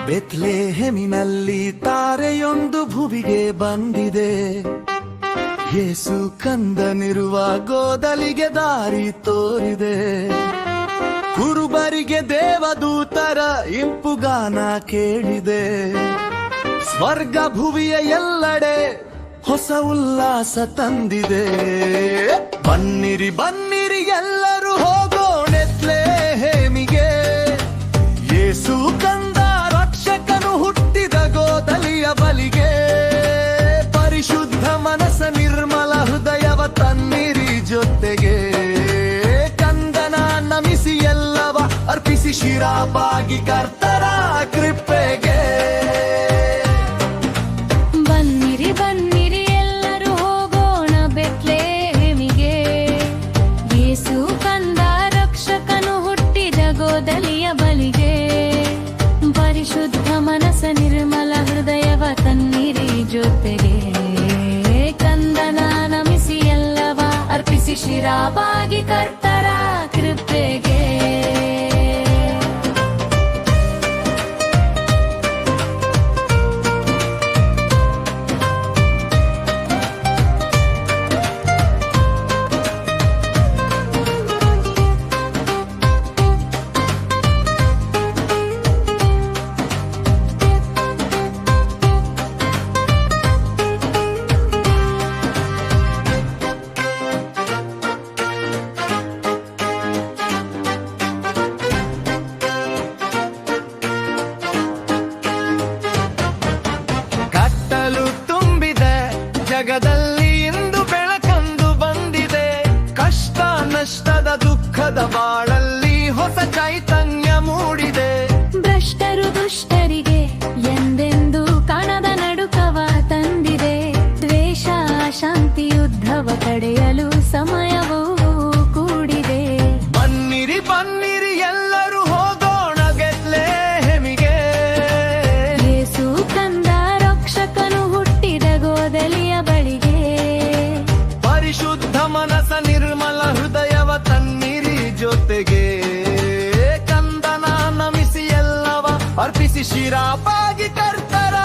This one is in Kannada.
ಬೆತ್ಲೆಹೆಮಿನಲ್ಲಿ ತಾರೆಯೊಂದು ಭುವಿಗೆ ಬಂದಿದೆ. ಯೇಸು ಕಂದನಿರುವ ಗೋದಲಿಗೆ ದಾರಿ ತೋರಿದೆ. ಕುರುಬರಿಗೆ ದೇವದೂತರ ಇಂಪುಗಾನ ಕೇಳಿದೆ. ಸ್ವರ್ಗ ಭುವಿಯ ಎಲ್ಲೆಡೆ ಹೊಸ ಉಲ್ಲಾಸ ತಂದಿದೆ. ಬನ್ನಿರಿ ಬನ್ನಿರಿ ಎಲ್ಲರೂ ಹೋಗೋಣ ಬೆತ್ಲೆಹೇಮಿಗೆ. ಯೇಸು ಕಂದ ರಕ್ಷಕನು ಹುಟ್ಟಿದ ಗೋದಲಿಯ ಬಲಿಗೆ. ಪರಿಶುದ್ಧ ಮನಸ್ಸ ನಿರ್ಮಲ ಹೃದಯವ ತನ್ನಿರಿ ಜೊತೆಗೆ. ಕಂದನ ನಮಿಸಿ ಎಲ್ಲವ ಅರ್ಪಿಸಿ ಶಿರಾಬಾಗಿ ಕರ್ತರ ಕೃಪೆಗೆ. ಬನ್ನಿರಿ ಬನ್ನಿರಿ ಎಲ್ಲರೂ ಹೋಗೋಣ ಬೆತ್ಲೆಹೇಮಿಗೆ. ಯೇಸು ಕಂದ ರಕ್ಷಕನು ಹುಟ್ಟಿದ ಗೋದಲಿಯ ಬಲಿಗೆ. ಪರಿಶುದ್ಧ ಮನಸ್ಸ ನಿರ್ಮಲ ಹೃದಯವ ತನ್ನಿರಿ ಜೊತೆಗೆ. ಕಂದನ ನಮಿಸಿ ಎಲ್ಲವ ಅರ್ಪಿಸಿ ಶಿರಾಬಾಗಿ ಕರ್ತರ ಕೃಪೆಗೆ. ಜಗದಲ್ಲಿ ಇಂದು ಬೆಳಕಂದು ಬಂದಿದೆ. ಕಷ್ಟ ನಷ್ಟದ ದುಃಖದ ಬಾಳಲ್ಲಿ ಹೊಸ ಚೈತನ್ಯ ಮೂಡಿದೆ. ಭ್ರಷ್ಟರು ದುಷ್ಟರಿಗೆ ಎಂದೆಂದು ಕಾಣದ ನಡುಕವ ತಂದಿದೆ. ದ್ವೇಷ ಶಾಂತಿ ಯುದ್ಧವ ತಡೆಯಲು ಸಮಯವೂ ಕೂಡಿದೆ. ಬನ್ನಿರಿ ಬನ್ನಿರಿ ಎಲ್ಲರೂ ಹೋಗೋಣ ಬೆತ್ಲೆಹೇಮಿಗೆ. ಯೇಸು ಕಂದ ರಕ್ಷಕನು ಹುಟ್ಟಿದ ಗೋದಲಿಯ ಬಳಿಗೆ. ಪರಿಶುದ್ಧ ಮನಸ್ಸ ನಿರ್ಮಲ ಹೃದಯವ ತನ್ನಿರಿ ಜೊತೆಗೆ. ಕಂದನ ನಮಿಸಿ ಎಲ್ಲವ ಅರ್ಪಿಸಿ ಶಿರಾಬಾಗಿ ಕರ್ತರ